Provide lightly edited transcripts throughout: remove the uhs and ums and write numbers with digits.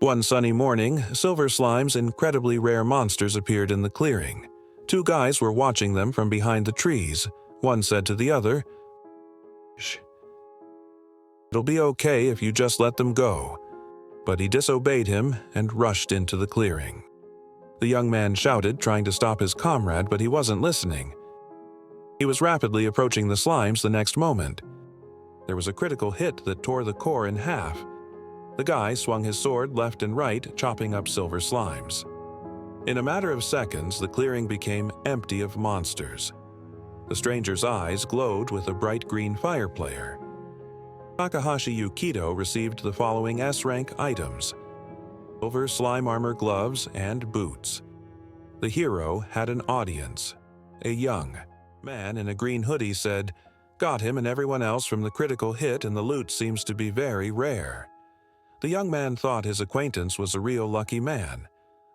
One sunny morning, silver slime's incredibly rare monsters appeared in the clearing. Two guys were watching them from behind the trees. One said to the other, "Shh. It'll be okay if you just let them go." But he disobeyed him and rushed into the clearing. The young man shouted, trying to stop his comrade, but he wasn't listening. He was rapidly approaching the slimes the next moment. There was a critical hit that tore the core in half. The guy swung his sword left and right, chopping up silver slimes. In a matter of seconds, the clearing became empty of monsters. The stranger's eyes glowed with a bright green fire player. Takahashi Yukito received the following S-rank items: silver slime armor gloves and boots. The hero had an audience. A young man in a green hoodie said, "Got him and everyone else from the critical hit, and the loot seems to be very rare." The young man thought his acquaintance was a real lucky man.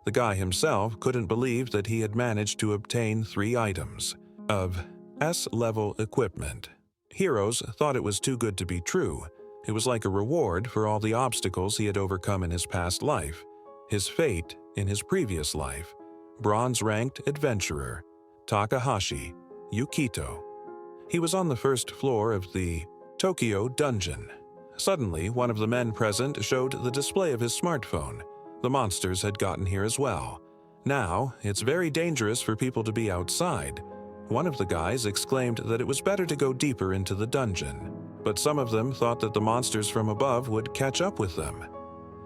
The guy himself couldn't believe that he had managed to obtain 3 items of S-level equipment. Heroes thought it was too good to be true. It was like a reward for all the obstacles he had overcome in his past life, his fate in his previous life. Bronze-ranked adventurer, Takahashi Yukito. He was on the first floor of the Tokyo dungeon. Suddenly, one of the men present showed the display of his smartphone. The monsters had gotten here as well. Now, it's very dangerous for people to be outside. One of the guys exclaimed that it was better to go deeper into the dungeon, but some of them thought that the monsters from above would catch up with them.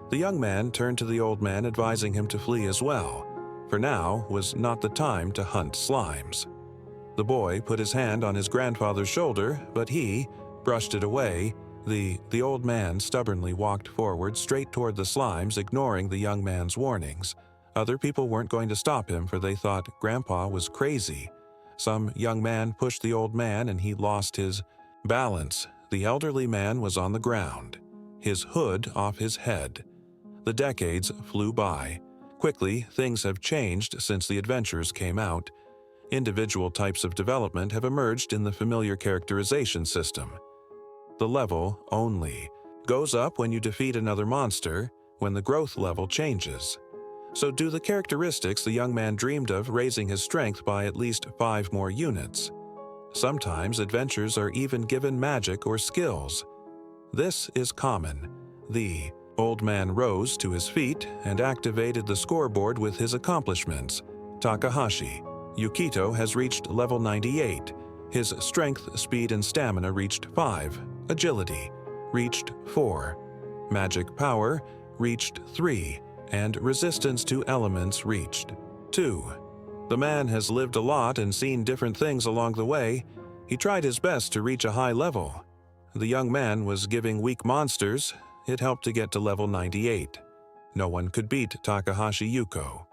The young man turned to the old man, advising him to flee as well, for now was not the time to hunt slimes. The boy put his hand on his grandfather's shoulder, but he brushed it away. The old man stubbornly walked forward straight toward the slimes, ignoring the young man's warnings. Other people weren't going to stop him, for they thought Grandpa was crazy. Some young man pushed the old man and he lost his balance. The elderly man was on the ground, his hood off his head. The decades flew by. Quickly, things have changed since the adventures came out. Individual types of development have emerged in the familiar characterization system. The level only goes up when you defeat another monster, when the growth level changes. So do the characteristics the young man dreamed of raising his strength by at least 5 more units. Sometimes adventures are even given magic or skills. This is common. The old man rose to his feet and activated the scoreboard with his accomplishments. Takahashi Yukito has reached level 98. His strength, speed, and stamina reached 5. Agility reached 4. Magic power reached 3. And resistance to elements reached 2. The man has lived a lot and seen different things along the way. He tried his best to reach a high level. The young man was giving weak monsters. It helped to get to level 98. No one could beat Takahashi Yuko.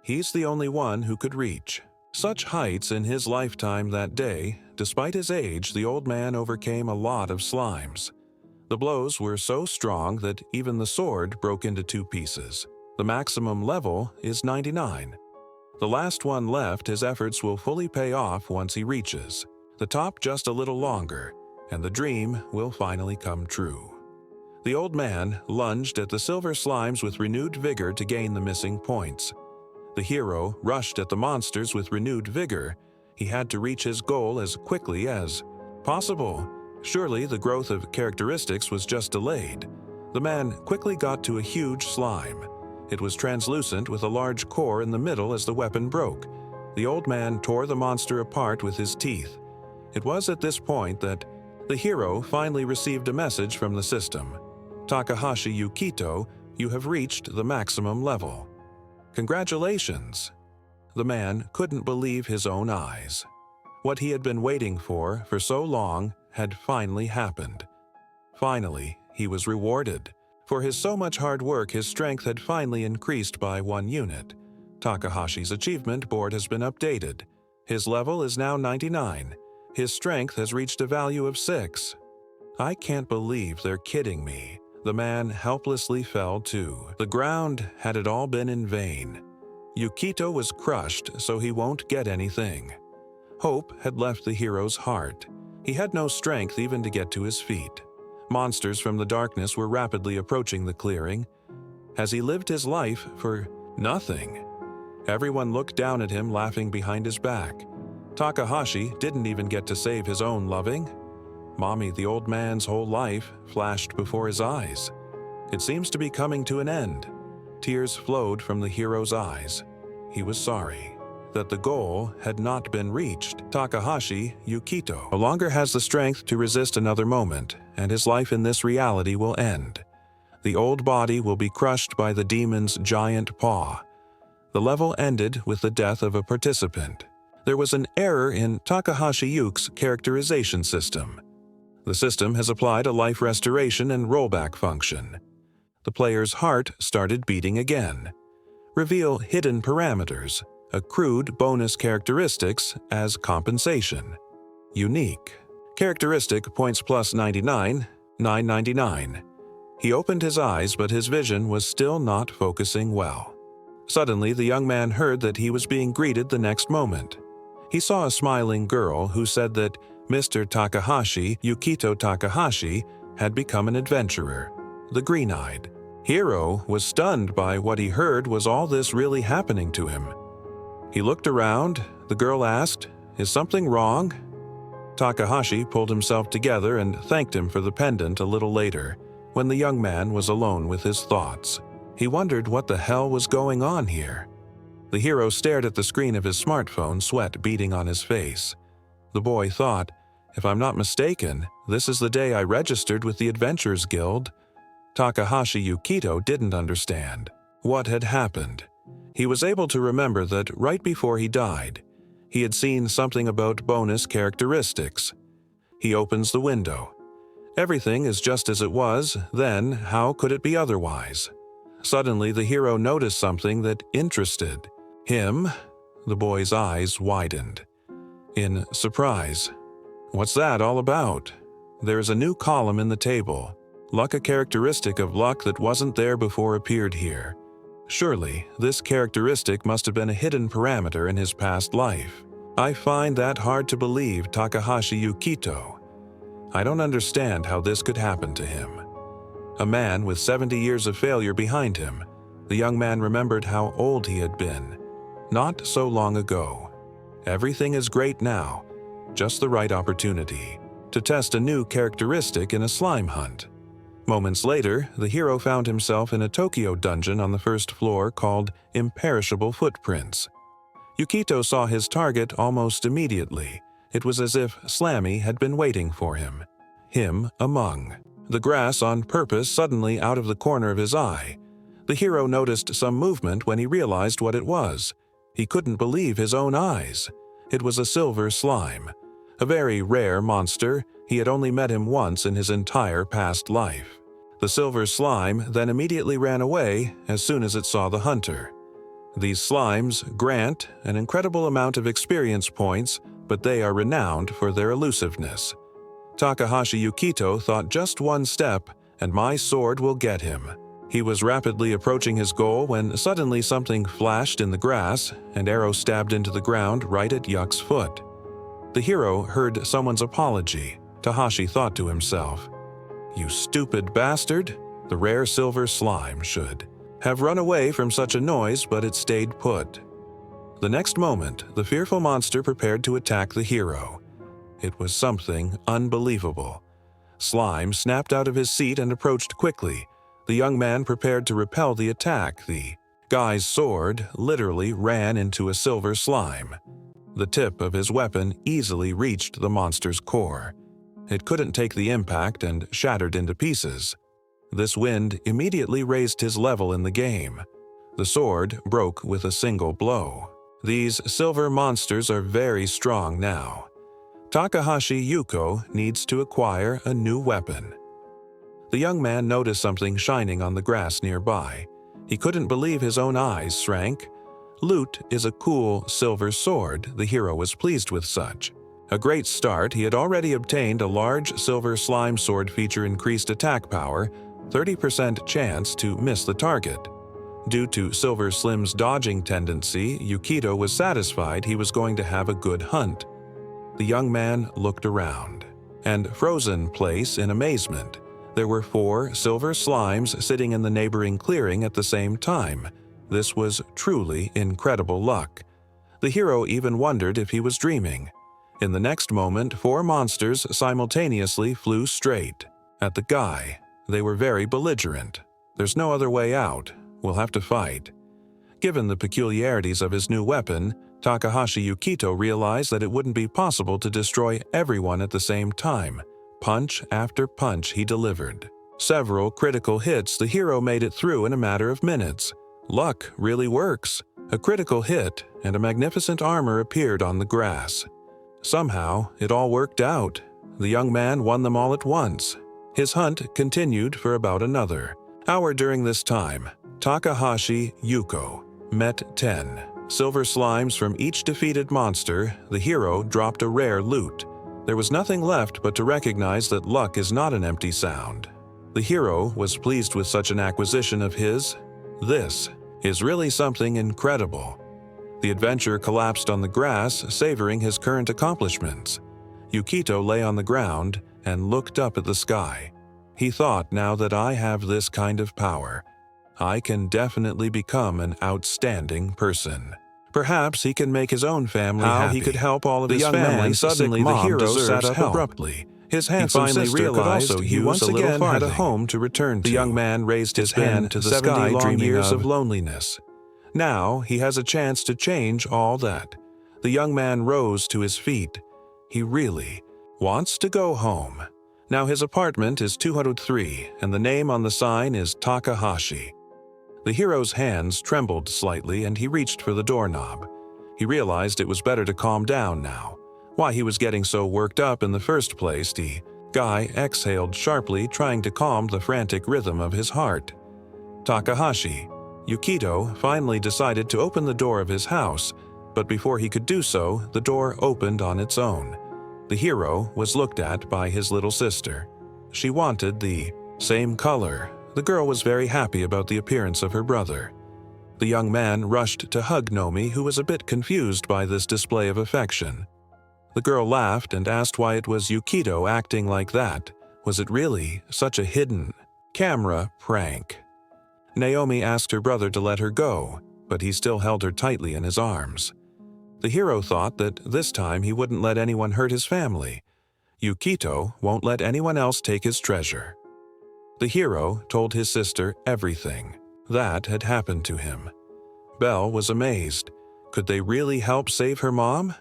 He's the only one who could reach such heights in his lifetime that day. Despite his age, the old man overcame a lot of slimes. The blows were so strong that even the sword broke into 2 pieces. The maximum level is 99. The last one left, his efforts will fully pay off once he reaches the top just a little longer, and the dream will finally come true. The old man lunged at the silver slimes with renewed vigor to gain the missing points. The hero rushed at the monsters with renewed vigor. He had to reach his goal as quickly as possible. Surely the growth of characteristics was just delayed. The man quickly got to a huge slime. It was translucent with a large core in the middle as the weapon broke. The old man tore the monster apart with his teeth. It was at this point that the hero finally received a message from the system. Takahashi Yukito, you have reached the maximum level. Congratulations! The man couldn't believe his own eyes. What he had been waiting for so long had finally happened. Finally, he was rewarded. For his so much hard work, his strength had finally increased by 1 unit. Takahashi's achievement board has been updated. His level is now 99. His strength has reached a value of 6. I can't believe they're kidding me. The man helplessly fell to the ground. Had it all been in vain? Yukito was crushed, so he won't get anything. Hope had left the hero's heart. He had no strength even to get to his feet. Monsters from the darkness were rapidly approaching the clearing. Has he lived his life for nothing? Everyone looked down at him, laughing behind his back. Takahashi didn't even get to save his own loving. Mommy, the old man's whole life flashed before his eyes. It seems to be coming to an end. Tears flowed from the hero's eyes. He was sorry that the goal had not been reached. Takahashi Yukito no longer has the strength to resist another moment, and his life in this reality will end. The old body will be crushed by the demon's giant paw. The level ended with the death of a participant. There was an error in Takahashi Yuki's characterization system. The system has applied a life restoration and rollback function. The player's heart started beating again. Reveal hidden parameters, accrued bonus characteristics as compensation. Unique. Characteristic points plus 99, 999. He opened his eyes, but his vision was still not focusing well. Suddenly, the young man heard that he was being greeted the next moment. He saw a smiling girl who said that Mr. Takahashi, Yukito Takahashi, had become an adventurer, the green-eyed. Hiro was stunned by what he heard. Was all this really happening to him? He looked around. The girl asked, "Is something wrong?" Takahashi pulled himself together and thanked him for the pendant a little later, when the young man was alone with his thoughts. He wondered what the hell was going on here. The hero stared at the screen of his smartphone, sweat beading on his face. The boy thought, "If I'm not mistaken, this is the day I registered with the Adventurers Guild." Takahashi Yukito didn't understand what had happened. He was able to remember that right before he died, he had seen something about bonus characteristics. He opens the window. Everything is just as it was, then how could it be otherwise? Suddenly, the hero noticed something that interested him. The boy's eyes widened in surprise. What's that all about? There is a new column in the table. Luck, a characteristic of luck that wasn't there before, appeared here. Surely, this characteristic must have been a hidden parameter in his past life. I find that hard to believe, Takahashi Yukito. I don't understand how this could happen to him. A man with 70 years of failure behind him, the young man remembered how old he had been. Not so long ago. Everything is great now. Just the right opportunity to test a new characteristic in a slime hunt. Moments later, the hero found himself in a Tokyo dungeon on the first floor called Imperishable Footprints. Yukito saw his target almost immediately. It was as if Slammy had been waiting for him. Him among the grass on purpose. Suddenly, out of the corner of his eye, the hero noticed some movement. When he realized what it was, he couldn't believe his own eyes. It was a silver slime, a very rare monster. He had only met him once in his entire past life. The silver slime then immediately ran away as soon as it saw the hunter. These slimes grant an incredible amount of experience points, but they are renowned for their elusiveness. Takahashi Yukito thought, just one step, and my sword will get him. He was rapidly approaching his goal when suddenly something flashed in the grass. An arrow stabbed into the ground right at Yuk's foot. The hero heard someone's apology. Tahashi thought to himself, "You stupid bastard." The rare silver slime should have run away from such a noise, but it stayed put. The next moment, the fearful monster prepared to attack the hero. It was something unbelievable. Slime snapped out of his seat and approached quickly. The young man prepared to repel the attack. The guy's sword literally ran into a silver slime. The tip of his weapon easily reached the monster's core. It couldn't take the impact and shattered into pieces. This wind immediately raised his level in the game. The sword broke with a single blow. These silver monsters are very strong now. Takahashi Yuko needs to acquire a new weapon. The young man noticed something shining on the grass nearby. He couldn't believe his own eyes shrank. Loot is a cool silver sword. The hero was pleased with such. A great start. He had already obtained a large silver slime sword feature increased attack power, 30% chance to miss the target. Due to Silver Slim's dodging tendency, Yukito was satisfied he was going to have a good hunt. The young man looked around and frozen place in amazement. There were 4 silver slimes sitting in the neighboring clearing at the same time. This was truly incredible luck. The hero even wondered if he was dreaming. In the next moment, 4 monsters simultaneously flew straight at the guy. They were very belligerent. There's no other way out. We'll have to fight. Given the peculiarities of his new weapon, Takahashi Yukito realized that it wouldn't be possible to destroy everyone at the same time. Punch after punch he delivered. Several critical hits, the hero made it through in a matter of minutes. Luck really works. A critical hit and a magnificent armor appeared on the grass. Somehow, it all worked out. The young man won them all at once. His hunt continued for about another hour. During this time, Takahashi Yuko met 10 silver slimes from each defeated monster. The hero dropped a rare loot. There was nothing left but to recognize that luck is not an empty sound. The hero was pleased with such an acquisition of his. This is really something incredible. The adventurer collapsed on the grass, savoring his current accomplishments. Yukito lay on the ground and looked up at the sky. He thought, now that I have this kind of power, I can definitely become an outstanding person. Perhaps he can make his own family happy. How he could help all of his family. Suddenly the hero sat up abruptly. His handsome sister realized he once again had a home to return to. The young man raised his hand to the sky, dreaming years of loneliness. Now he has a chance to change all that. The young man rose to his feet. He really wants to go home. Now his apartment is 203, and the name on the sign is Takahashi. The hero's hands trembled slightly, and he reached for the doorknob. He realized it was better to calm down now. Why he was getting so worked up in the first place. The guy exhaled sharply, trying to calm the frantic rhythm of his heart. Takahashi. Yukito finally decided to open the door of his house, but before he could do so, the door opened on its own. The hero was looked at by his little sister. She wanted the same color. The girl was very happy about the appearance of her brother. The young man rushed to hug Nomi, who was a bit confused by this display of affection. The girl laughed and asked why it was Yukito acting like that. Was it really such a hidden camera prank? Naomi asked her brother to let her go, but he still held her tightly in his arms. The hero thought that this time he wouldn't let anyone hurt his family. Yukito won't let anyone else take his treasure. The hero told his sister everything that had happened to him. Belle was amazed. Could they really help save her mom?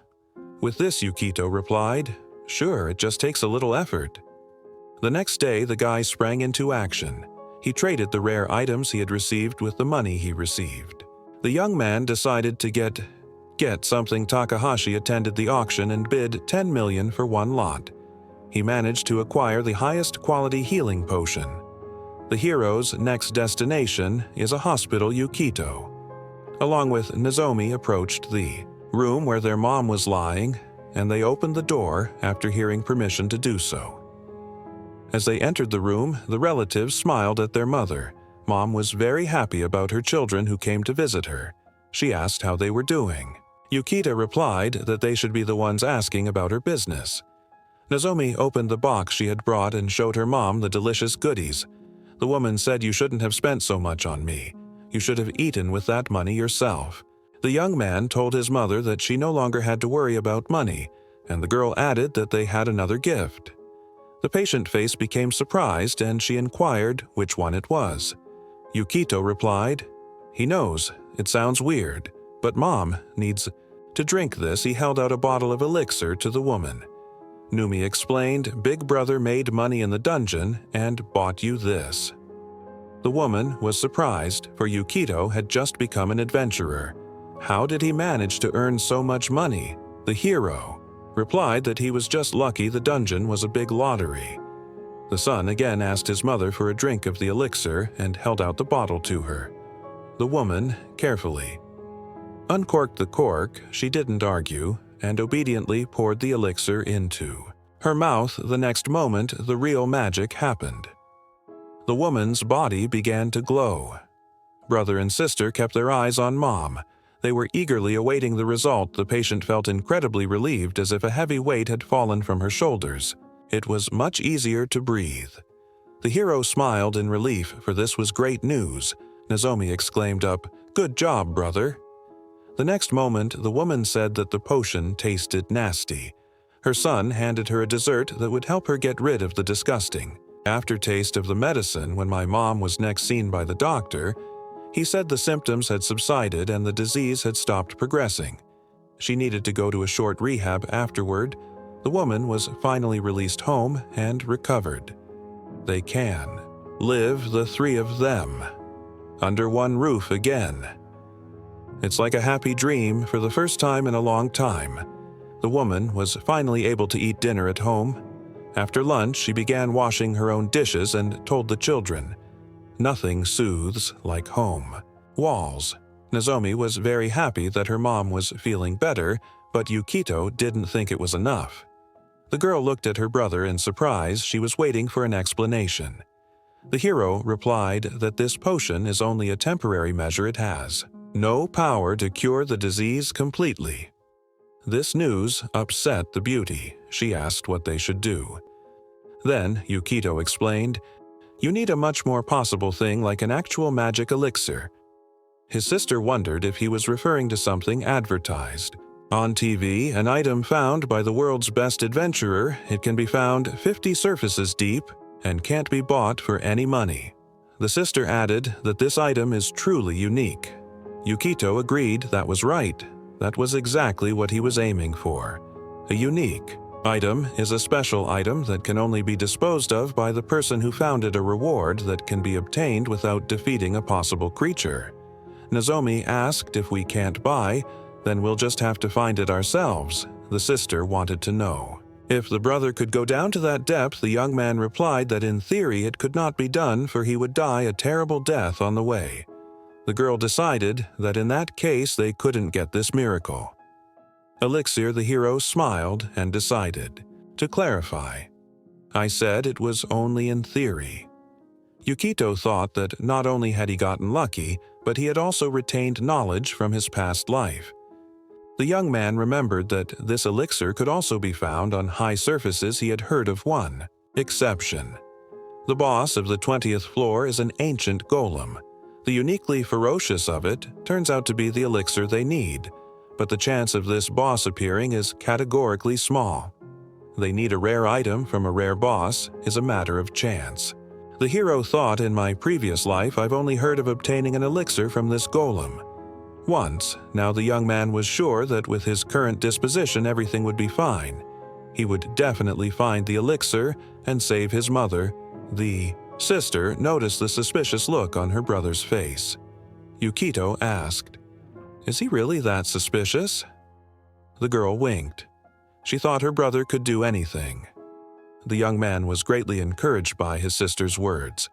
With this, Yukito replied, "Sure, it just takes a little effort." The next day, the guy sprang into action. He traded the rare items he had received with the money he received. The young man decided to get something. Takahashi attended the auction and bid 10 million for one lot. He managed to acquire the highest quality healing potion. The hero's next destination is a hospital. Yukito, along with Nozomi, approached the room where their mom was lying, and they opened the door after hearing permission to do so. As they entered the room, the relatives smiled at their mother. Mom was very happy about her children who came to visit her. She asked how they were doing. Yukito replied that they should be the ones asking about her business. Nozomi opened the box she had brought and showed her mom the delicious goodies. The woman said, "You shouldn't have spent so much on me. You should have eaten with that money yourself." The young man told his mother that she no longer had to worry about money, and the girl added that they had another gift. The patient face became surprised, and she inquired which one it was. Yukito replied, "He knows. It sounds weird, but Mom needs to drink this." He held out a bottle of elixir to the woman. Numi explained, "Big brother made money in the dungeon and bought you this." The woman was surprised, for Yukito had just become an adventurer. How did he manage to earn so much money? The hero replied that he was just lucky. The dungeon was a big lottery. The son again asked his mother for a drink of the elixir and held out the bottle to her. The woman carefully uncorked the cork. She didn't argue and obediently poured the elixir into her mouth. The next moment, the real magic happened. The woman's body began to glow. Brother and sister kept their eyes on Mom. They were eagerly awaiting the result. The patient felt incredibly relieved, as if a heavy weight had fallen from her shoulders. It was much easier to breathe. The hero smiled in relief, for this was great news. Nozomi exclaimed up, "Good job, brother." The next moment, the woman said that the potion tasted nasty. Her son handed her a dessert that would help her get rid of the disgusting aftertaste of the medicine. When my mom was next seen by the doctor, he said the symptoms had subsided and the disease had stopped progressing. She needed to go to a short rehab afterward. The woman was finally released home and recovered. They can live, the three of them, under one roof again. It's like a happy dream for the first time in a long time. The woman was finally able to eat dinner at home. After lunch, she began washing her own dishes and told the children, "Nothing soothes like home." Walls. Nozomi was very happy that her mom was feeling better, but Yukito didn't think it was enough. The girl looked at her brother in surprise. She was waiting for an explanation. The hero replied that this potion is only a temporary measure it has. No power to cure the disease completely. This news upset the beauty. She asked what they should do. Then Yukito explained, "You need a much more possible thing like an actual magic elixir." His sister wondered if he was referring to something advertised. On TV, an item found by the world's best adventurer. It can be found 50 surfaces deep and can't be bought for any money. The sister added that this item is truly unique. Yukito agreed that was right. That was exactly what he was aiming for. A unique item is a special item that can only be disposed of by the person who found it, a reward that can be obtained without defeating a possible creature. Nozomi asked if we can't buy, then we'll just have to find it ourselves. The sister wanted to know if the brother could go down to that depth. The young man replied that in theory it could not be done, for he would die a terrible death on the way. The girl decided that in that case they couldn't get this miracle. Elixir, the hero smiled and decided to clarify. I said it was only in theory. Yukito thought that not only had he gotten lucky, but he had also retained knowledge from his past life. The young man remembered that this elixir could also be found on high surfaces. He had heard of one exception. The boss of the 20th floor is an ancient golem. The uniquely ferocious of it turns out to be the elixir they need, but the chance of this boss appearing is categorically small. They need a rare item from a rare boss is a matter of chance. The hero thought, in my previous life I've only heard of obtaining an elixir from this golem once. Now the young man was sure that with his current disposition everything would be fine. He would definitely find the elixir and save his mother. The sister noticed the suspicious look on her brother's face. Yukito asked, "Is he really that suspicious?" The girl winked. She thought her brother could do anything. The young man was greatly encouraged by his sister's words.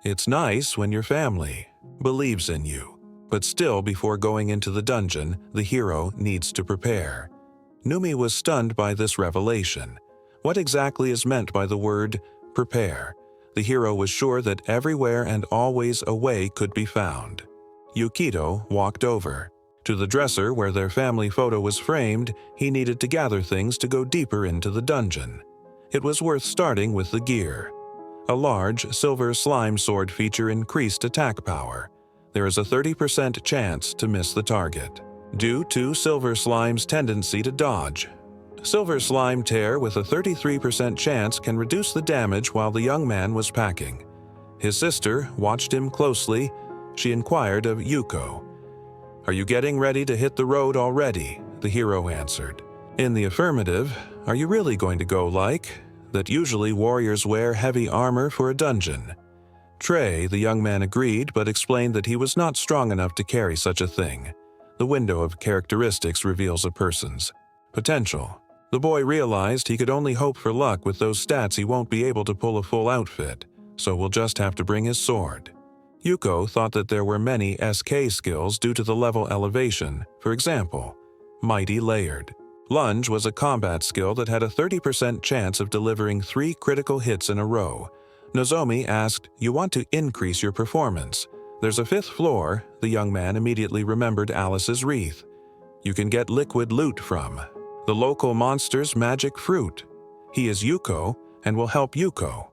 It's nice when your family believes in you. But still, before going into the dungeon, the hero needs to prepare. Numi was stunned by this revelation. What exactly is meant by the word prepare? The hero was sure that everywhere and always a way could be found. Yukito walked over to the dresser where their family photo was framed. He needed to gather things to go deeper into the dungeon. It was worth starting with the gear. A large silver slime sword feature increased attack power. There is a 30% chance to miss the target, due to silver slime's tendency to dodge. Silver slime tear with a 33% chance can reduce the damage while the young man was packing. His sister watched him closely. She inquired of Yuko, "Are you getting ready to hit the road already?" The hero answered, in the affirmative. "Are you really going to go like that? Usually warriors wear heavy armor for a dungeon." Trey, the young man agreed, but explained that he was not strong enough to carry such a thing. The window of characteristics reveals a person's potential. The boy realized he could only hope for luck. With those stats he won't be able to pull a full outfit, so will just have to bring his sword. Yuko thought that there were many SK skills due to the level elevation. For example, Mighty Layered. Lunge was a combat skill that had a 30% chance of delivering 3 critical hits in a row. Nozomi asked, "You want to increase your performance. There's a 5th floor." The young man immediately remembered Alice's wreath. You can get liquid loot from the local monster's magic fruit. He is Yuko and will help Yuko.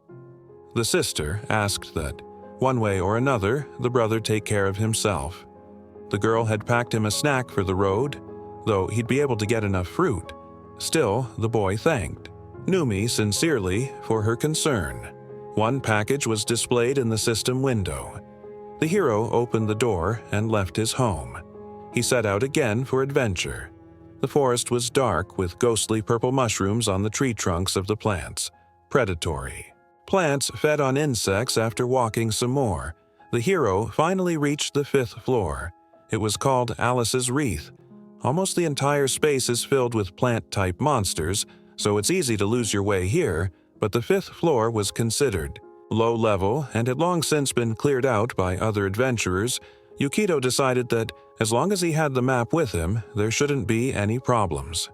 The sister asked that, one way or another, the brother take care of himself. The girl had packed him a snack for the road, though he'd be able to get enough fruit. Still, the boy thanked Numi sincerely for her concern. One package was displayed in the system window. The hero opened the door and left his home. He set out again for adventure. The forest was dark with ghostly purple mushrooms on the tree trunks of the plants. Predatory. Plants fed on insects after walking some more. The hero finally reached the 5th floor. It was called Alice's Wreath. Almost the entire space is filled with plant-type monsters, so it's easy to lose your way here, but the 5th floor was considered low level and had long since been cleared out by other adventurers. Yukito decided that as long as he had the map with him, there shouldn't be any problems.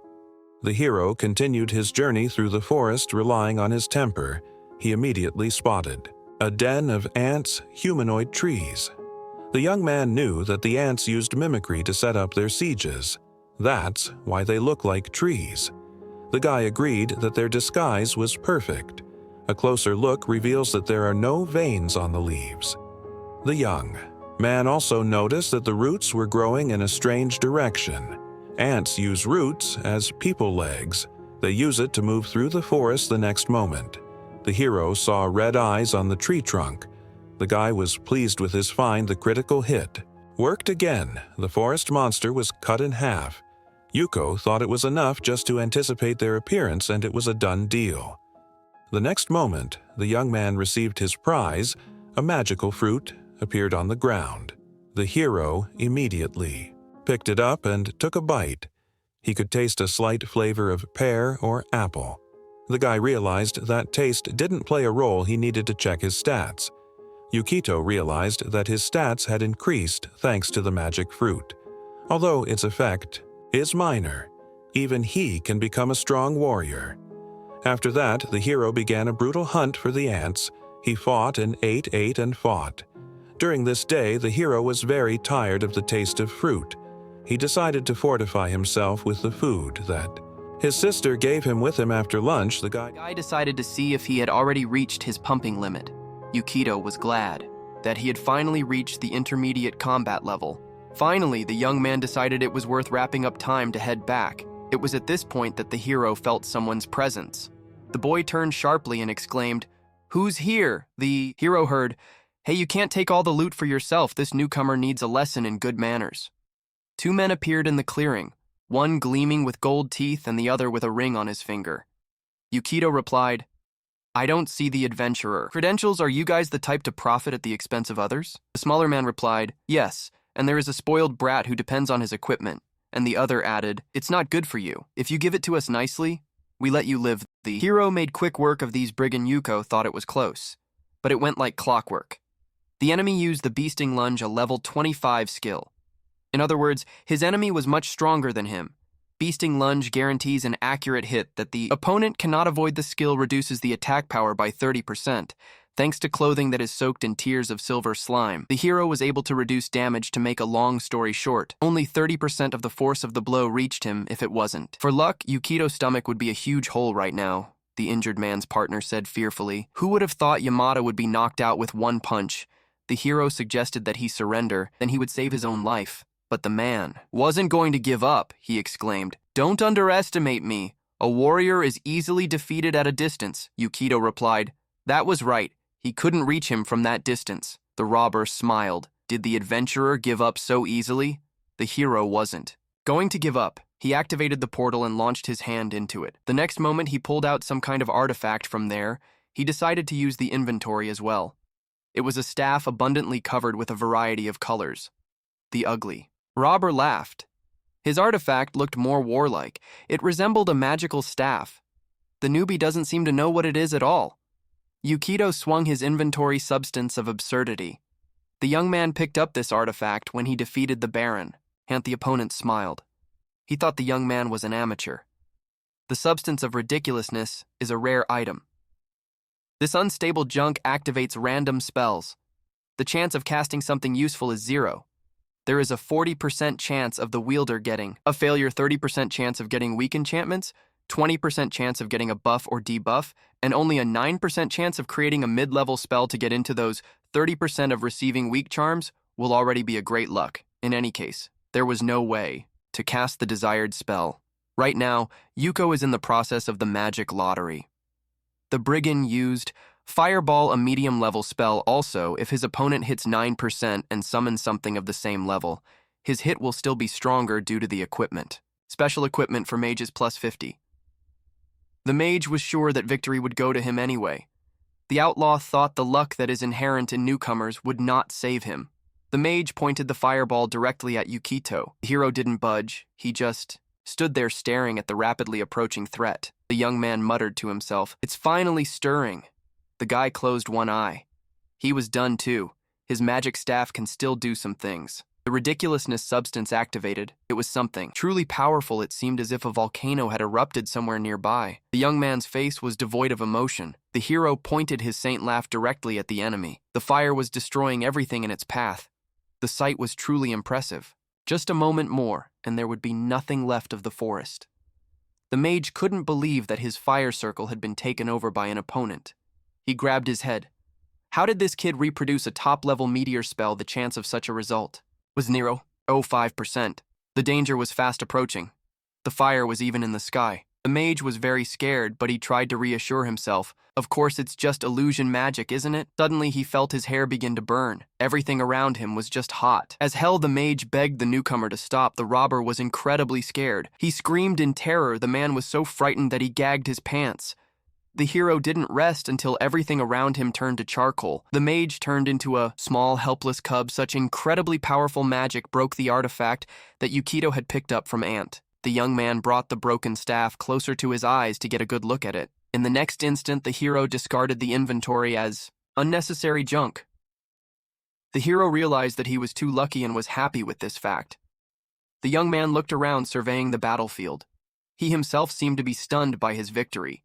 The hero continued his journey through the forest relying on his temper. He immediately spotted a den of ants, humanoid trees. The young man knew that the ants used mimicry to set up their sieges. That's why they look like trees. The guy agreed that their disguise was perfect. A closer look reveals that there are no veins on the leaves. The young man also noticed that the roots were growing in a strange direction. Ants use roots as people legs. They use it to move through the forest the next moment. The hero saw red eyes on the tree trunk. The guy was pleased with his find. The critical hit worked again. The forest monster was cut in half. Yuko thought it was enough just to anticipate their appearance, and it was a done deal. The next moment, the young man received his prize. A magical fruit appeared on the ground. The hero immediately picked it up and took a bite. He could taste a slight flavor of pear or apple. The guy realized that taste didn't play a role. He needed to check his stats. Yukito realized that his stats had increased thanks to the magic fruit. Although its effect is minor, even he can become a strong warrior. After that, the hero began a brutal hunt for the ants. He fought and ate and fought. During this day, the hero was very tired of the taste of fruit. He decided to fortify himself with the food that his sister gave him with him after lunch. The guy decided to see if he had already reached his pumping limit. Yukito was glad that he had finally reached the intermediate combat level. Finally, the young man decided it was worth wrapping up time to head back. It was at this point that the hero felt someone's presence. The boy turned sharply and exclaimed, "Who's here?" The hero heard, "Hey, you can't take all the loot for yourself. This newcomer needs a lesson in good manners." 2 men appeared in the clearing, one gleaming with gold teeth and the other with a ring on his finger. Yukito replied, "I don't see the adventurer. Credentials, are you guys the type to profit at the expense of others?" The smaller man replied, "Yes, and there is a spoiled brat who depends on his equipment." And the other added, "It's not good for you. If you give it to us nicely, we let you live." The hero made quick work of these brigand. Yuko thought it was close, but it went like clockwork. The enemy used the Beasting Lunge, a level 25 skill. In other words, his enemy was much stronger than him. Beasting Lunge guarantees an accurate hit that the opponent cannot avoid. The skill reduces the attack power by 30%. Thanks to clothing that is soaked in tears of silver slime, the hero was able to reduce damage. To make a long story short, only 30% of the force of the blow reached him. If it wasn't for luck, Yukito's stomach would be a huge hole right now, the injured man's partner said fearfully. Who would have thought Yamada would be knocked out with one punch? The hero suggested that he surrender, then he would save his own life. But the man wasn't going to give up, he exclaimed. "Don't underestimate me. A warrior is easily defeated at a distance," Yukito replied. That was right. He couldn't reach him from that distance. The robber smiled. Did the adventurer give up so easily? The hero wasn't going to give up. He activated the portal and launched his hand into it. The next moment, he pulled out some kind of artifact from there. He decided to use the inventory as well. It was a staff abundantly covered with a variety of colors. The ugly robber laughed. His artifact looked more warlike. It resembled a magical staff. The newbie doesn't seem to know what it is at all. Yukito swung his inventory substance of absurdity. The young man picked up this artifact when he defeated the Baron, and the opponent smiled. He thought the young man was an amateur. The substance of ridiculousness is a rare item. This unstable junk activates random spells. The chance of casting something useful is 0. There is a 40% chance of the wielder getting a failure, 30% chance of getting weak enchantments. 20% chance of getting a buff or debuff, and only a 9% chance of creating a mid-level spell to get into those 30% of receiving weak charms will already be a great luck. In any case, there was no way to cast the desired spell. Right now, Yuko is in the process of the magic lottery. The brigand used Fireball, a medium-level spell also. If his opponent hits 9% and summons something of the same level, his hit will still be stronger due to the equipment. Special equipment for mages plus 50. The mage was sure that victory would go to him anyway. The outlaw thought the luck that is inherent in newcomers would not save him. The mage pointed the fireball directly at Yukito. The hero didn't budge, he just stood there staring at the rapidly approaching threat. The young man muttered to himself, "It's finally stirring." The guy closed one eye. He was done too. His magic staff can still do some things. The ridiculousness substance activated. It was something truly powerful. It seemed as if a volcano had erupted somewhere nearby. The young man's face was devoid of emotion. The hero pointed his saint laugh directly at the enemy. The fire was destroying everything in its path. The sight was truly impressive. Just a moment more, and there would be nothing left of the forest. The mage couldn't believe that his fire circle had been taken over by an opponent. He grabbed his head. How did this kid reproduce a top-level meteor spell? The chance of such a result was 0.05%. The danger was fast approaching. The fire was even in the sky. The mage was very scared, but he tried to reassure himself. Of course, it's just illusion magic, isn't it? Suddenly, he felt his hair begin to burn. Everything around him was just hot. As hell, the mage begged the newcomer to stop. The robber was incredibly scared. He screamed in terror. The man was so frightened that he gagged his pants. The hero didn't rest until everything around him turned to charcoal. The mage turned into a small, helpless cub. Such incredibly powerful magic broke the artifact that Yukito had picked up from Ant. The young man brought the broken staff closer to his eyes to get a good look at it. In the next instant, the hero discarded the inventory as unnecessary junk. The hero realized that he was too lucky and was happy with this fact. The young man looked around, surveying the battlefield. He himself seemed to be stunned by his victory.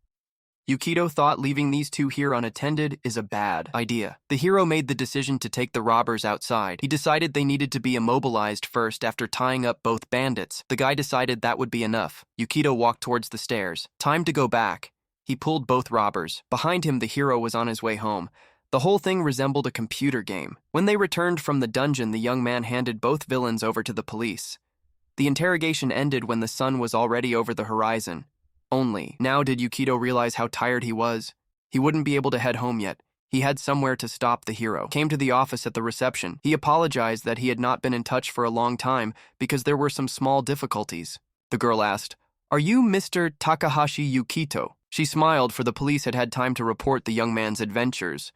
Yukito thought leaving these two here unattended is a bad idea. The hero made the decision to take the robbers outside. He decided they needed to be immobilized first after tying up both bandits. The guy decided that would be enough. Yukito walked towards the stairs. Time to go back. He pulled both robbers. Behind him, the hero was on his way home. The whole thing resembled a computer game. When they returned from the dungeon, the young man handed both villains over to the police. The interrogation ended when the sun was already over the horizon. Only now did Yukito realize how tired he was. He wouldn't be able to head home yet. He had somewhere to stop. The hero came to the office at the reception. He apologized that he had not been in touch for a long time because there were some small difficulties. The girl asked, "Are you Mr. Takahashi Yukito?" She smiled, for the police had had time to report the young man's adventures.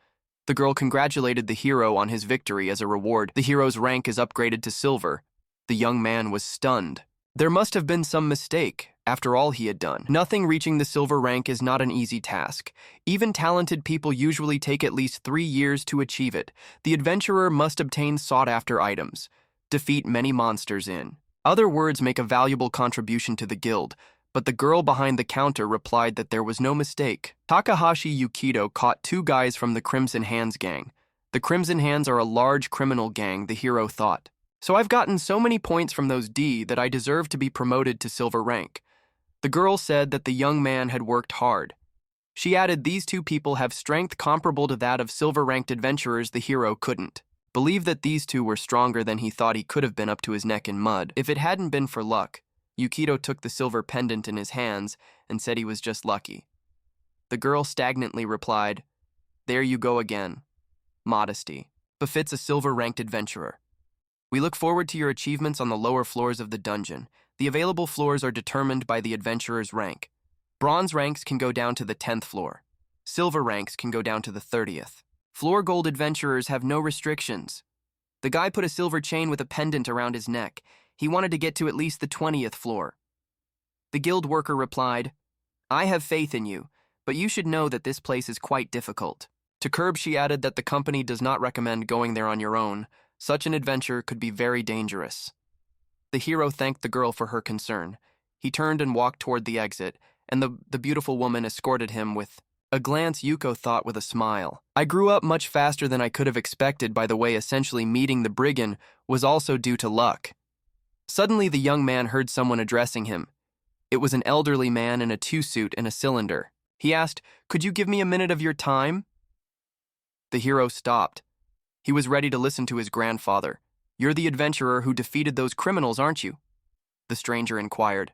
The girl congratulated the hero on his victory. As a reward, the hero's rank is upgraded to silver. The young man was stunned. There must have been some mistake. After all he had done, nothing reaching the silver rank is not an easy task. Even talented people usually take at least 3 years to achieve it. The adventurer must obtain sought-after items, defeat many monsters in other words, make a valuable contribution to the guild. But the girl behind the counter replied that there was no mistake. Takahashi Yukito caught 2 guys from the Crimson Hands gang. The Crimson Hands are a large criminal gang, the hero thought. So I've gotten so many points from those D that I deserve to be promoted to silver rank. The girl said that the young man had worked hard. She added, these 2 people have strength comparable to that of silver-ranked adventurers. The hero couldn't believe that these 2 were stronger than he thought. He could have been up to his neck in mud. If it hadn't been for luck, Yukito took the silver pendant in his hands and said he was just lucky. The girl stagnantly replied, "There you go again. Modesty befits a silver-ranked adventurer. We look forward to your achievements on the lower floors of the dungeon. The available floors are determined by the adventurer's rank. Bronze ranks can go down to the 10th floor. Silver ranks can go down to the 30th. Floor gold adventurers have no restrictions." The guy put a silver chain with a pendant around his neck. He wanted to get to at least the 20th floor. The guild worker replied, "I have faith in you, but you should know that this place is quite difficult." To curb, she added that the company does not recommend going there on your own. Such an adventure could be very dangerous. The hero thanked the girl for her concern. He turned and walked toward the exit, and the beautiful woman escorted him with a glance. Yuko thought with a smile, "I grew up much faster than I could have expected. By the way, essentially meeting the brigand was also due to luck." Suddenly, the young man heard someone addressing him. It was an elderly man in a two-suit and a cylinder. He asked, "Could you give me a minute of your time?" The hero stopped. He was ready to listen to his grandfather. "You're the adventurer who defeated those criminals, aren't you?" The stranger inquired.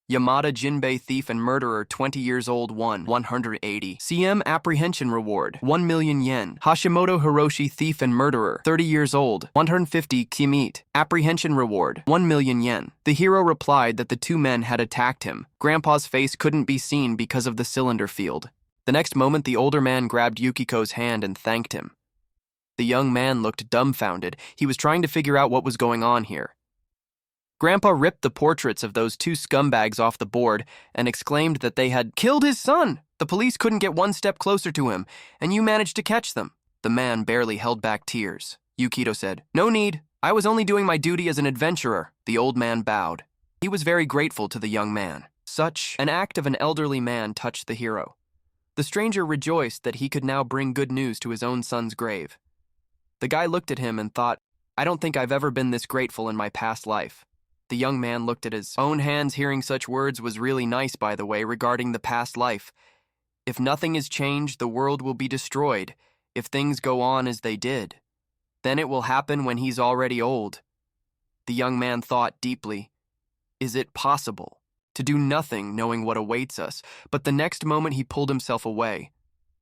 Yamada Jinbei, thief and murderer, 20 years old, won 180 cm apprehension reward, 1 million yen. Hashimoto Hiroshi, thief and murderer, 30 years old, 150 km apprehension reward, 1 million yen. The hero replied that the two men had attacked him. Grandpa's face couldn't be seen because of the cylinder field. The next moment, the older man grabbed Yukiko's hand and thanked him. The young man looked dumbfounded. He was trying to figure out what was going on here. Grandpa ripped the portraits of those two scumbags off the board and exclaimed that they had killed his son. The police couldn't get one step closer to him, and you managed to catch them. The man barely held back tears. Yukito said, "No need. I was only doing my duty as an adventurer." The old man bowed. He was very grateful to the young man. Such an act of an elderly man touched the hero. The stranger rejoiced that he could now bring good news to his own son's grave. The guy looked at him and thought, "I don't think I've ever been this grateful in my past life." The young man looked at his own hands. Hearing such words was really nice, by the way, regarding the past life. If nothing is changed, the world will be destroyed. If things go on as they did, then it will happen when he's already old. The young man thought deeply. Is it possible to do nothing knowing what awaits us? But the next moment he pulled himself away.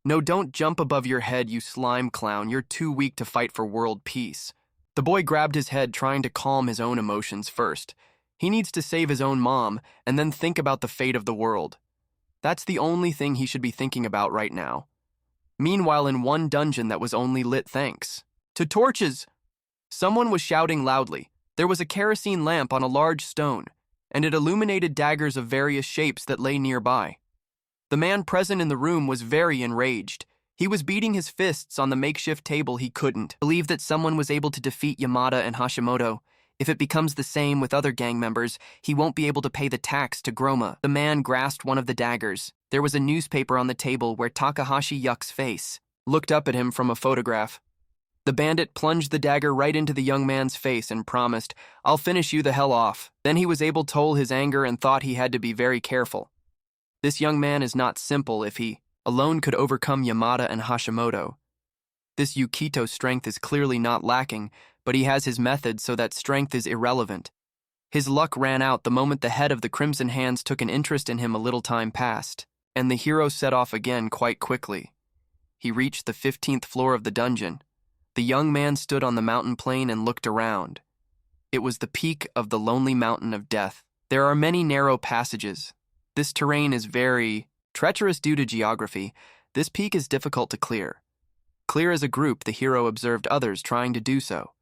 "No, don't jump above your head, you slime clown. You're too weak to fight for world peace." The boy grabbed his head, trying to calm his own emotions first. He needs to save his own mom and then think about the fate of the world. That's the only thing he should be thinking about right now. Meanwhile, in one dungeon that was only lit thanks to torches, someone was shouting loudly. There was a kerosene lamp on a large stone, and it illuminated daggers of various shapes that lay nearby. The man present in the room was very enraged. He was beating his fists on the makeshift table. He couldn't believe that someone was able to defeat Yamada and Hashimoto. If it becomes the same with other gang members, he won't be able to pay the tax to Groma. The man grasped one of the daggers. There was a newspaper on the table where Takahashi Yuck's face looked up at him from a photograph. The bandit plunged the dagger right into the young man's face and promised, "I'll finish you the hell off." Then he was able to control his anger and thought he had to be very careful. This young man is not simple. If he alone could overcome Yamada and Hashimoto. This Yukito's strength is clearly not lacking, but he has his methods, so that strength is irrelevant. His luck ran out the moment the head of the Crimson Hands took an interest in him. A little time passed, and the hero set off again quite quickly. He reached the 15th floor of the dungeon. The young man stood on the mountain plain and looked around. It was the peak of the lonely mountain of death. There are many narrow passages. This terrain is very treacherous due to geography. This peak is difficult to clear. Clear as a group, the hero observed others trying to do so.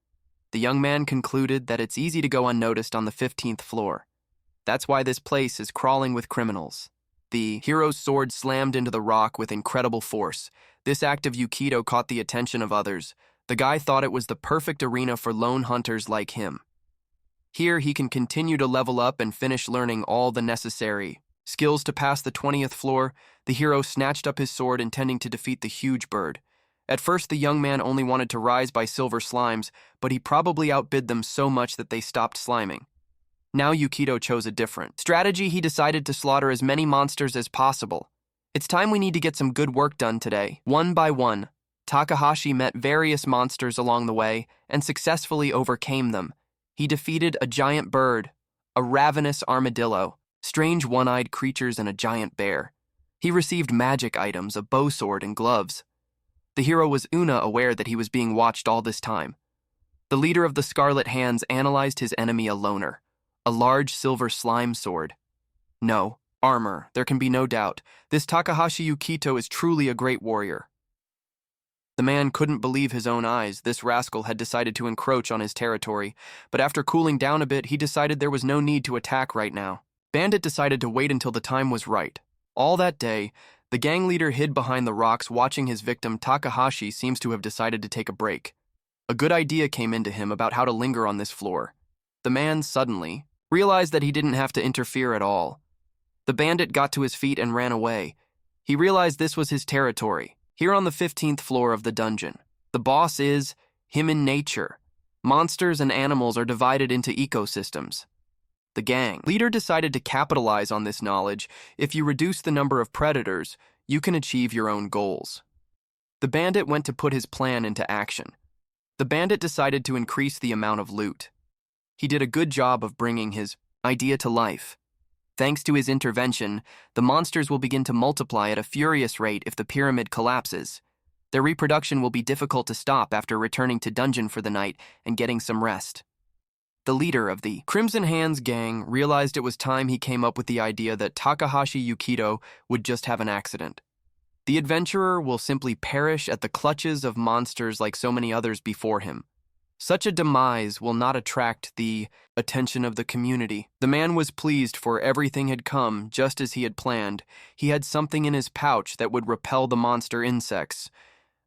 The young man concluded that it's easy to go unnoticed on the 15th floor. That's why this place is crawling with criminals. The hero's sword slammed into the rock with incredible force. This act of Yukito caught the attention of others. The guy thought it was the perfect arena for lone hunters like him. Here he can continue to level up and finish learning all the necessary skills to pass the 20th floor. The hero snatched up his sword, intending to defeat the huge bird. At first, the young man only wanted to rise by silver slimes, but he probably outbid them so much that they stopped sliming. Now Yukito chose a different strategy. He decided to slaughter as many monsters as possible. It's time we need to get some good work done today. One by one, Takahashi met various monsters along the way and successfully overcame them. He defeated a giant bird, a ravenous armadillo, strange one-eyed creatures, and a giant bear. He received magic items, a bow sword, and gloves. The hero was aware that he was being watched all this time. The leader of the Scarlet Hands analyzed his enemy, a loner, a large silver slime sword. No, armor, there can be no doubt. This Takahashi Yukito is truly a great warrior. The man couldn't believe his own eyes. This rascal had decided to encroach on his territory, but after cooling down a bit, he decided there was no need to attack right now. Bandit decided to wait until the time was right. All that day, the gang leader hid behind the rocks watching his victim. Takahashi seems to have decided to take a break. A good idea came into him about how to linger on this floor. The man suddenly realized that he didn't have to interfere at all. The bandit got to his feet and ran away. He realized this was his territory. Here on the 15th floor of the dungeon, the boss is him in nature. Monsters and animals are divided into ecosystems. The gang leader decided to capitalize on this knowledge. If you reduce the number of predators, you can achieve your own goals. The bandit went to put his plan into action. The bandit decided to increase the amount of loot. He did a good job of bringing his idea to life. Thanks to his intervention, the monsters will begin to multiply at a furious rate if the pyramid collapses. Their reproduction will be difficult to stop after returning to dungeon for the night and getting some rest. The leader of the Crimson Hands gang realized it was time he came up with the idea that Takahashi Yukito would just have an accident. The adventurer will simply perish at the clutches of monsters like so many others before him. Such a demise will not attract the attention of the community. The man was pleased, for everything had come just as he had planned. He had something in his pouch that would repel the monster insects.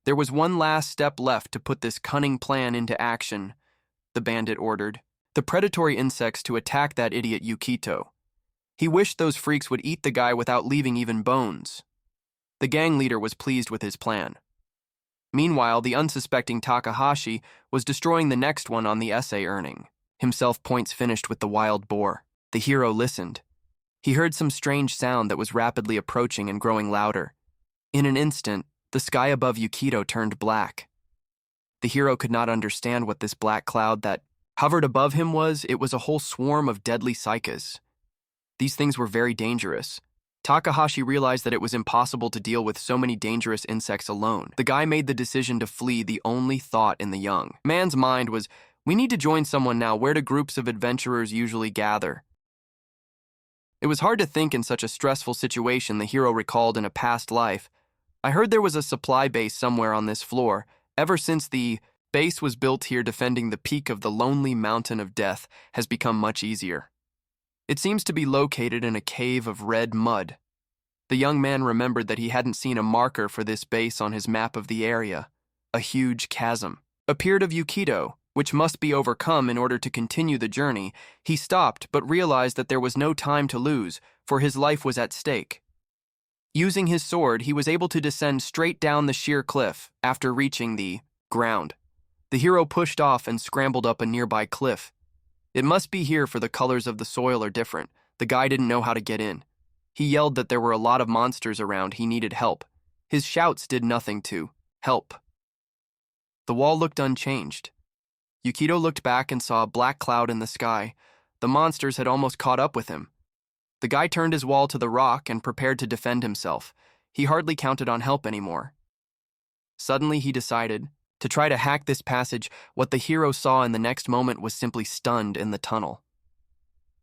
There was one last step left to put this cunning plan into action. The bandit ordered the predatory insects to attack that idiot Yukito. He wished those freaks would eat the guy without leaving even bones. The gang leader was pleased with his plan. Meanwhile, the unsuspecting Takahashi was destroying the next one on the essay earning. Himself points finished with the wild boar. The hero listened. He heard some strange sound that was rapidly approaching and growing louder. In an instant, the sky above Yukito turned black. The hero could not understand what this black cloud that hovered above him was. It was a whole swarm of deadly cycas. These things were very dangerous. Takahashi realized that it was impossible to deal with so many dangerous insects alone. The guy made the decision to flee. The only thought in the young man's mind was, we need to join someone now. Where do groups of adventurers usually gather? It was hard to think in such a stressful situation. The hero recalled in a past life, I heard there was a supply base somewhere on this floor. Ever since the base was built here, defending the peak of the lonely mountain of death has become much easier. It seems to be located in a cave of red mud. The young man remembered that he hadn't seen a marker for this base on his map of the area. A huge chasm appeared of Yukito, which must be overcome in order to continue the journey. He stopped, but realized that there was no time to lose, for his life was at stake. Using his sword, he was able to descend straight down the sheer cliff after reaching the ground. The hero pushed off and scrambled up a nearby cliff. It must be here, for the colors of the soil are different. The guy didn't know how to get in. He yelled that there were a lot of monsters around. He needed help. His shouts did nothing to help. The wall looked unchanged. Yukito looked back and saw a black cloud in the sky. The monsters had almost caught up with him. The guy turned his wall to the rock and prepared to defend himself. He hardly counted on help anymore. Suddenly he decided to try to hack this passage. What the hero saw in the next moment was simply stunned. In the tunnel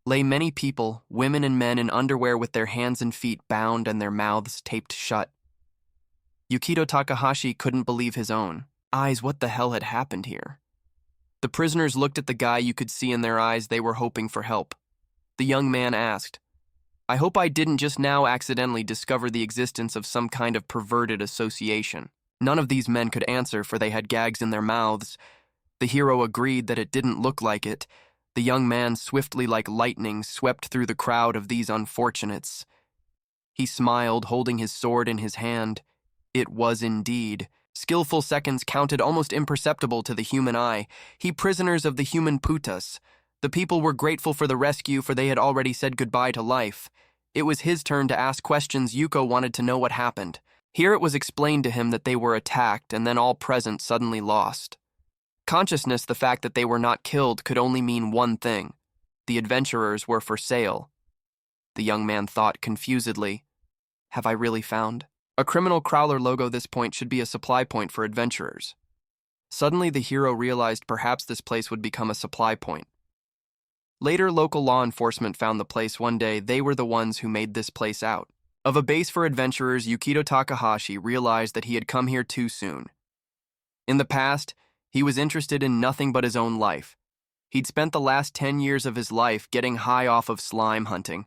lay many people, women and men in underwear, with their hands and feet bound and their mouths taped shut. Yukito Takahashi couldn't believe his own eyes. What the hell had happened here? The prisoners looked at the guy. You could see in their eyes they were hoping for help. The young man asked, I hope I didn't just now accidentally discover the existence of some kind of perverted association. None of these men could answer, for they had gags in their mouths. The hero agreed that it didn't look like it. The young man, swiftly like lightning, swept through the crowd of these unfortunates. He smiled, holding his sword in his hand. It was indeed. Skillful seconds counted, almost imperceptible to the human eye. He prisoners of the human putas. The people were grateful for the rescue, for they had already said goodbye to life. It was his turn to ask questions. Yuko wanted to know what happened. Here it was explained to him that they were attacked, and then all present suddenly lost consciousness. The fact that they were not killed could only mean one thing. The adventurers were for sale. The young man thought confusedly, have I really found a criminal crawler logo? This point should be a supply point for adventurers. Suddenly the hero realized perhaps this place would become a supply point. Later, local law enforcement found the place one day. They were the ones who made this place out of a base for adventurers. Yukito Takahashi realized that he had come here too soon. In the past, he was interested in nothing but his own life. He'd spent the last 10 years of his life getting high off of slime hunting.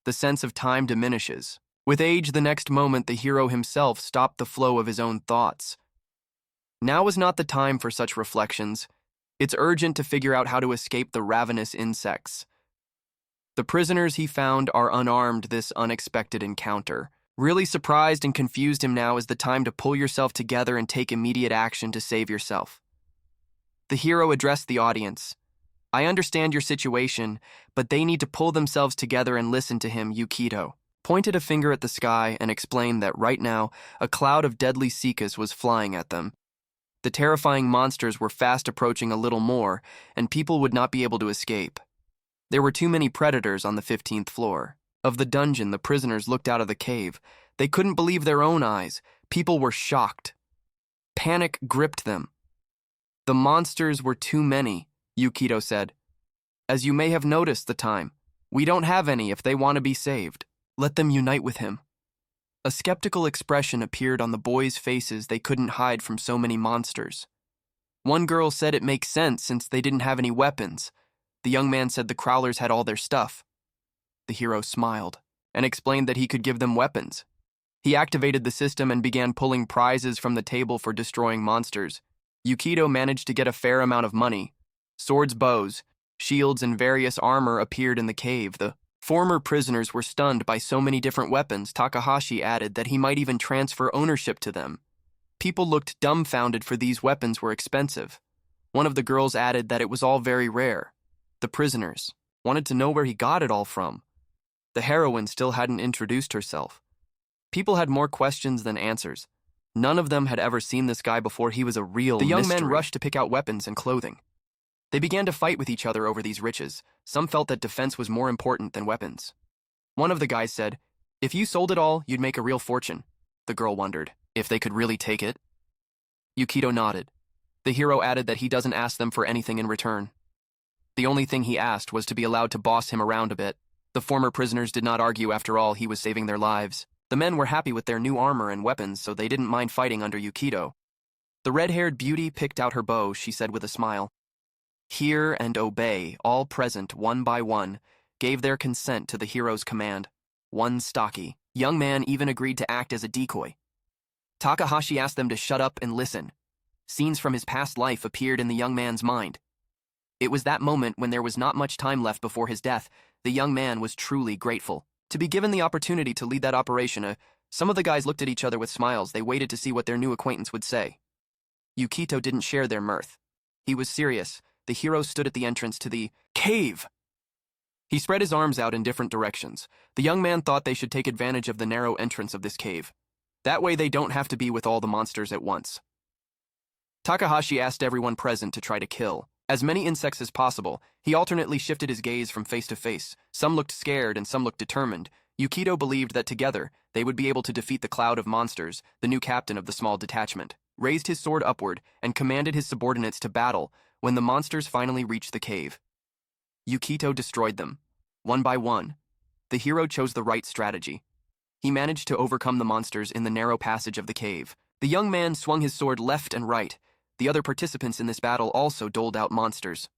The sense of time diminishes. With age, the next moment, the hero himself stopped the flow of his own thoughts. Now was not the time for such reflections. It's urgent to figure out how to escape the ravenous insects. The prisoners he found are unarmed. This unexpected encounter really surprised and confused him. Now is the time to pull yourself together and take immediate action to save yourself. The hero addressed the audience. I understand your situation, but they need to pull themselves together and listen to him, Yukito. Pointed a finger at the sky and explained that right now, a cloud of deadly cicadas was flying at them. The terrifying monsters were fast approaching a little more, and people would not be able to escape. There were too many predators on the 15th floor. Of the dungeon, the prisoners looked out of the cave. They couldn't believe their own eyes. People were shocked. Panic gripped them. The monsters were too many, Yukito said. As you may have noticed the time, we don't have any if they want to be saved. Let them unite with him. A skeptical expression appeared on the boys' faces they couldn't hide from so many monsters. One girl said it makes sense since they didn't have any weapons. The young man said the Crowlers had all their stuff. The hero smiled and explained that he could give them weapons. He activated the system and began pulling prizes from the table for destroying monsters. Yukito managed to get a fair amount of money. Swords, bows, shields, and various armor appeared in the cave. The former prisoners were stunned by so many different weapons. Takahashi added that he might even transfer ownership to them. People looked dumbfounded, for these weapons were expensive. One of the girls added that it was all very rare. The prisoners wanted to know where he got it all from. The heroine still hadn't introduced herself. People had more questions than answers. None of them had ever seen this guy before. He was a real mystery. The young men rushed to pick out weapons and clothing. They began to fight with each other over these riches. Some felt that defense was more important than weapons. One of the guys said, "If you sold it all, you'd make a real fortune." The girl wondered if they could really take it. Yukito nodded. The hero added that he doesn't ask them for anything in return. The only thing he asked was to be allowed to boss him around a bit. The former prisoners did not argue. After all, he was saving their lives. The men were happy with their new armor and weapons, so they didn't mind fighting under Yukito. The red-haired beauty picked out her bow. She said with a smile, "Hear and obey." All present, one by one, gave their consent to the hero's command. One stocky young man even agreed to act as a decoy. Takahashi asked them to shut up and listen. Scenes from his past life appeared in the young man's mind. It was that moment when there was not much time left before his death. The young man was truly grateful to be given the opportunity to lead that operation. Some of the guys looked at each other with smiles. They waited to see what their new acquaintance would say. Yukito didn't share their mirth. He was serious. The hero stood at the entrance to the cave. He spread his arms out in different directions. The young man thought they should take advantage of the narrow entrance of this cave. That way they don't have to be with all the monsters at once. Takahashi asked everyone present to try to kill as many insects as possible. He alternately shifted his gaze from face to face. Some looked scared and some looked determined. Yukito believed that together they would be able to defeat the cloud of monsters. The new captain of the small detachment raised his sword upward and commanded his subordinates to battle. When the monsters finally reached the cave, Yukito destroyed them, one by one. The hero chose the right strategy. He managed to overcome the monsters in the narrow passage of the cave. The young man swung his sword left and right. The other participants in this battle also doled out monsters.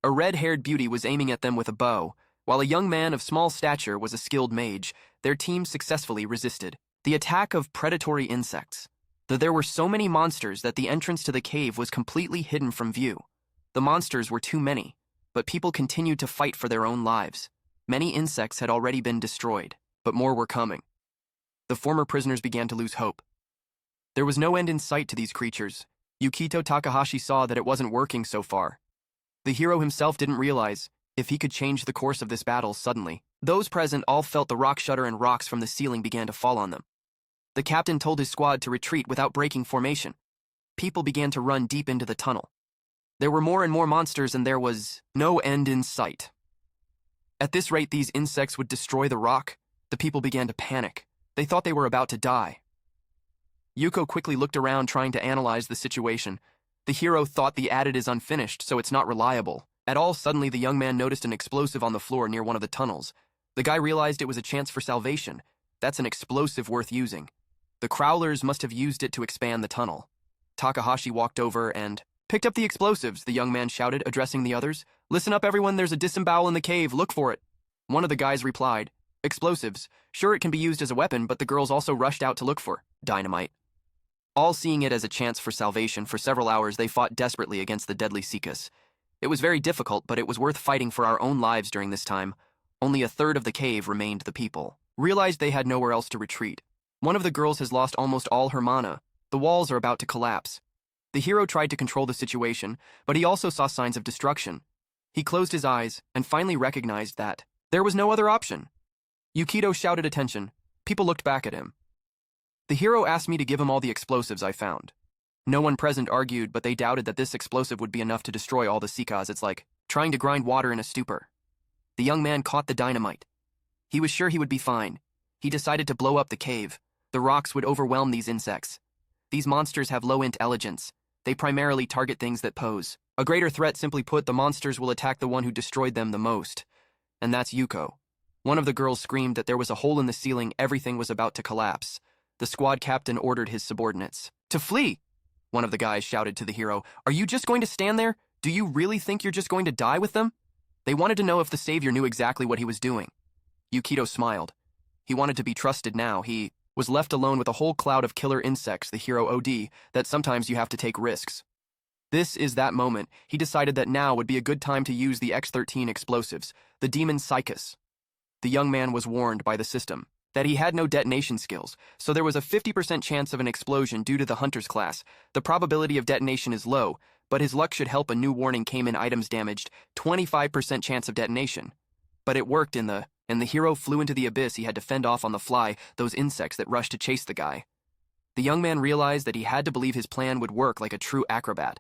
A red-haired beauty was aiming at them with a bow, while a young man of small stature was a skilled mage. Their team successfully resisted the attack of predatory insects. Though there were so many monsters that the entrance to the cave was completely hidden from view. The monsters were too many, but people continued to fight for their own lives. Many insects had already been destroyed, but more were coming. The former prisoners began to lose hope. There was no end in sight to these creatures. Yukito Takahashi saw that it wasn't working so far. The hero himself didn't realize if he could change the course of this battle suddenly. Those present all felt the rock shudder and rocks from the ceiling began to fall on them. The captain told his squad to retreat without breaking formation. People began to run deep into the tunnel. There were more and more monsters and there was no end in sight. At this rate, these insects would destroy the rock. The people began to panic. They thought they were about to die. Yuko quickly looked around trying to analyze the situation. The hero thought the adit is unfinished, so it's not reliable. At all, suddenly the young man noticed an explosive on the floor near one of the tunnels. The guy realized it was a chance for salvation. That's an explosive worth using. The Crowlers must have used it to expand the tunnel. Takahashi walked over and picked up the explosives, the young man shouted, addressing the others. "Listen up, everyone, there's a disembowel in the cave, look for it." One of the guys replied, "Explosives. Sure, it can be used as a weapon, but the girls also rushed out to look for dynamite." All seeing it as a chance for salvation, for several hours they fought desperately against the deadly cicadas. It was very difficult, but it was worth fighting for our own lives during this time. Only a third of the cave remained. The people realized they had nowhere else to retreat. One of the girls has lost almost all her mana. The walls are about to collapse. The hero tried to control the situation, but he also saw signs of destruction. He closed his eyes and finally recognized that there was no other option. Yukito shouted attention. People looked back at him. The hero asked me to give him all the explosives I found. No one present argued, but they doubted that this explosive would be enough to destroy all the Sekas. It's like trying to grind water in a stupor. The young man caught the dynamite. He was sure he would be fine. He decided to blow up the cave. The rocks would overwhelm these insects. These monsters have low intelligence. They primarily target things that pose a greater threat. Simply put, the monsters will attack the one who destroyed them the most. And that's Yuko. One of the girls screamed that there was a hole in the ceiling. Everything was about to collapse. The squad captain ordered his subordinates to flee. One of the guys shouted to the hero, "Are you just going to stand there? Do you really think you're just going to die with them?" They wanted to know if the savior knew exactly what he was doing. Yukito smiled. He wanted to be trusted now. He was left alone with a whole cloud of killer insects, the hero OD, that sometimes you have to take risks. This is that moment. He decided that now would be a good time to use the X-13 explosives, the demon Psychus. The young man was warned by the system that he had no detonation skills, so there was a 50% chance of an explosion due to the hunter's class. The probability of detonation is low, but his luck should help. A new warning came in: items damaged, 25% chance of detonation. But it worked and the hero flew into the abyss. He had to fend off on the fly those insects that rushed to chase the guy. The young man realized that he had to believe his plan would work like a true acrobat.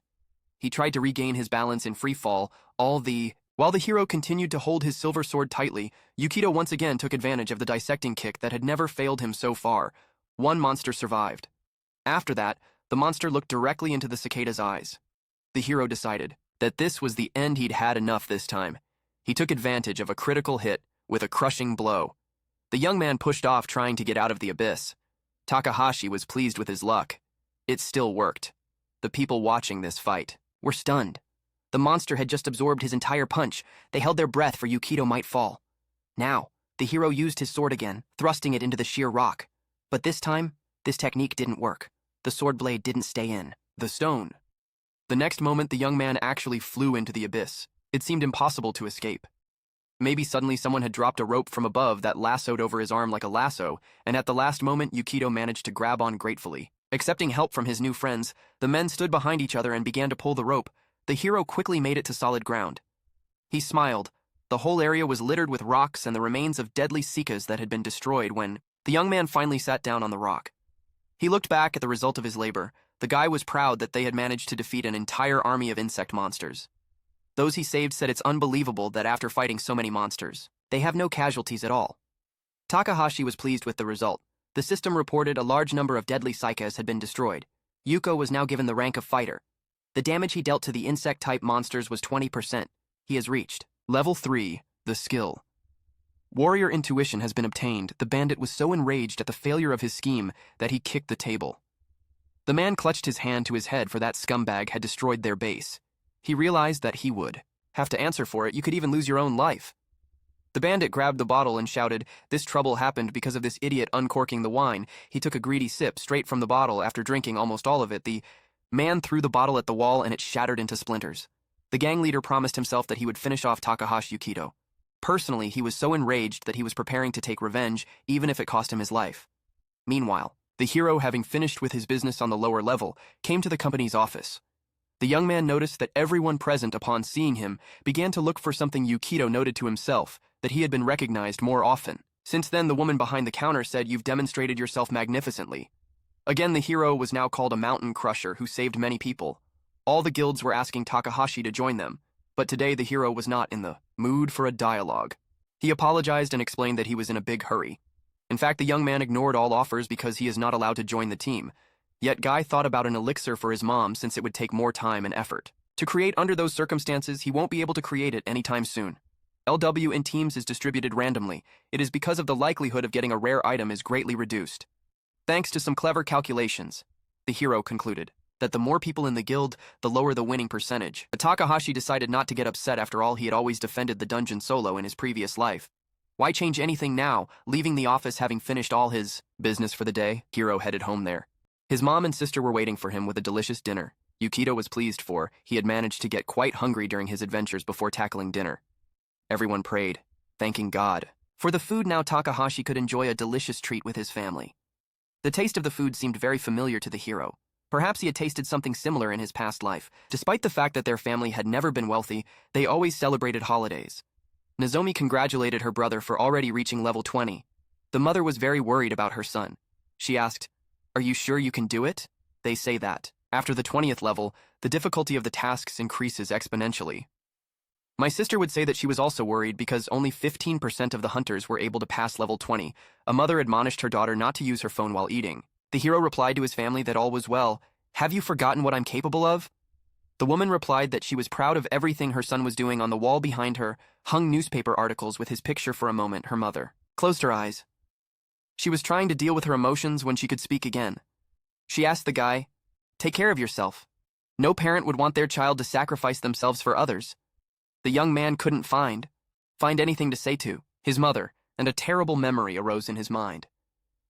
He tried to regain his balance in free fall, while the hero continued to hold his silver sword tightly. Yukito once again took advantage of the dissecting kick that had never failed him so far. One monster survived. After that, the monster looked directly into the cicada's eyes. The hero decided that this was the end. He'd had enough this time. He took advantage of a critical hit with a crushing blow. The young man pushed off, trying to get out of the abyss. Takahashi was pleased with his luck. It still worked. The people watching this fight were stunned. The monster had just absorbed his entire punch. They held their breath, for Yukito might fall. Now, the hero used his sword again, thrusting it into the sheer rock. But this time, this technique didn't work. The sword blade didn't stay in the stone. The next moment, the young man actually flew into the abyss. It seemed impossible to escape. Maybe suddenly someone had dropped a rope from above that lassoed over his arm like a lasso, and at the last moment, Yukito managed to grab on gratefully. Accepting help from his new friends, the men stood behind each other and began to pull the rope. The hero quickly made it to solid ground. He smiled. The whole area was littered with rocks and the remains of deadly Sekas that had been destroyed when the young man finally sat down on the rock. He looked back at the result of his labor. The guy was proud that they had managed to defeat an entire army of insect monsters. Those he saved said it's unbelievable that after fighting so many monsters, they have no casualties at all. Takahashi was pleased with the result. The system reported a large number of deadly Sekas had been destroyed. Yuko was now given the rank of fighter. The damage he dealt to the insect-type monsters was 20%. He has reached Level 3, the skill. Warrior intuition has been obtained. The bandit was so enraged at the failure of his scheme that he kicked the table. The man clutched his hand to his head, for that scumbag had destroyed their base. He realized that he would have to answer for it. You could even lose your own life. The bandit grabbed the bottle and shouted, "This trouble happened because of this idiot uncorking the wine." He took a greedy sip straight from the bottle. After drinking almost all of it, the man threw the bottle at the wall and it shattered into splinters. The gang leader promised himself that he would finish off Takahashi Yukito. Personally, he was so enraged that he was preparing to take revenge, even if it cost him his life. Meanwhile, the hero, having finished with his business on the lower level, came to the company's office. The young man noticed that everyone present, upon seeing him, began to look for something. Yukito noted to himself that he had been recognized more often. Since then, the woman behind the counter said, "You've demonstrated yourself magnificently." Again, the hero was now called a mountain crusher who saved many people. All the guilds were asking Takahashi to join them, but today the hero was not in the mood for a dialogue. He apologized and explained that he was in a big hurry. In fact, the young man ignored all offers because he is not allowed to join the team. Yet Guy thought about an elixir for his mom, since it would take more time and effort to create under those circumstances. He won't be able to create it anytime soon. LW in teams is distributed randomly. It is because of the likelihood of getting a rare item is greatly reduced. Thanks to some clever calculations, the hero concluded that the more people in the guild, the lower the winning percentage. But Takahashi decided not to get upset. After all, he had always defended the dungeon solo in his previous life. Why change anything now? Leaving the office, having finished all his business for the day, hero headed home there. His mom and sister were waiting for him with a delicious dinner. Yukito was pleased, for he had managed to get quite hungry during his adventures before tackling dinner. Everyone prayed, thanking God for the food. Now Takahashi could enjoy a delicious treat with his family. The taste of the food seemed very familiar to the hero. Perhaps he had tasted something similar in his past life. Despite the fact that their family had never been wealthy, they always celebrated holidays. Nozomi congratulated her brother for already reaching level 20. The mother was very worried about her son. She asked, "Are you sure you can do it?" They say that. After the 20th level, the difficulty of the tasks increases exponentially. My sister would say that she was also worried because only 15% of the hunters were able to pass level 20. A mother admonished her daughter not to use her phone while eating. The hero replied to his family that all was well. "Have you forgotten what I'm capable of?" The woman replied that she was proud of everything her son was doing. On the wall behind her hung newspaper articles with his picture. For a moment, her mother closed her eyes. She was trying to deal with her emotions when she could speak again. She asked the guy, "Take care of yourself. No parent would want their child to sacrifice themselves for others." The young man couldn't find anything to say to his mother, and a terrible memory arose in his mind.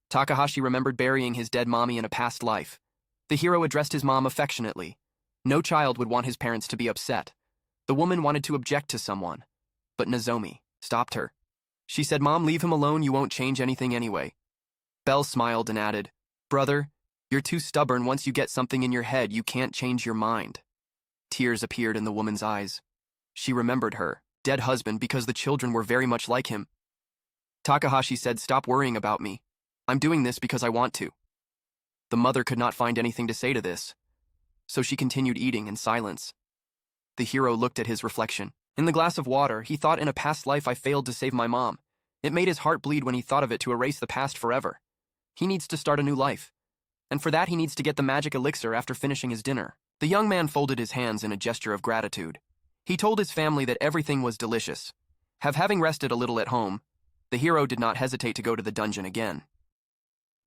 Takahashi remembered burying his dead mommy in a past life. The hero addressed his mom affectionately. No child would want his parents to be upset. The woman wanted to object to someone, but Nozomi stopped her. She said, "Mom, leave him alone, you won't change anything anyway." Belle smiled and added, "Brother, you're too stubborn. Once you get something in your head, you can't change your mind." Tears appeared in the woman's eyes. She remembered her dead husband because the children were very much like him. Takahashi said, "Stop worrying about me. I'm doing this because I want to." The mother could not find anything to say to this, so she continued eating in silence. The hero looked at his reflection. In the glass of water, he thought, "In a past life I failed to save my mom." It made his heart bleed when he thought of it. To erase the past forever, he needs to start a new life. And for that he needs to get the magic elixir after finishing his dinner. The young man folded his hands in a gesture of gratitude. He told his family that everything was delicious. Having rested a little at home, the hero did not hesitate to go to the dungeon again.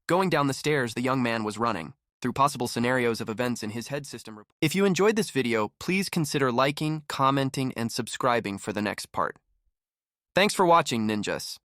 Going down the stairs, the young man was running through possible scenarios of events in his head system. If you enjoyed this video, please consider liking, commenting, and subscribing for the next part. Thanks for watching, ninjas.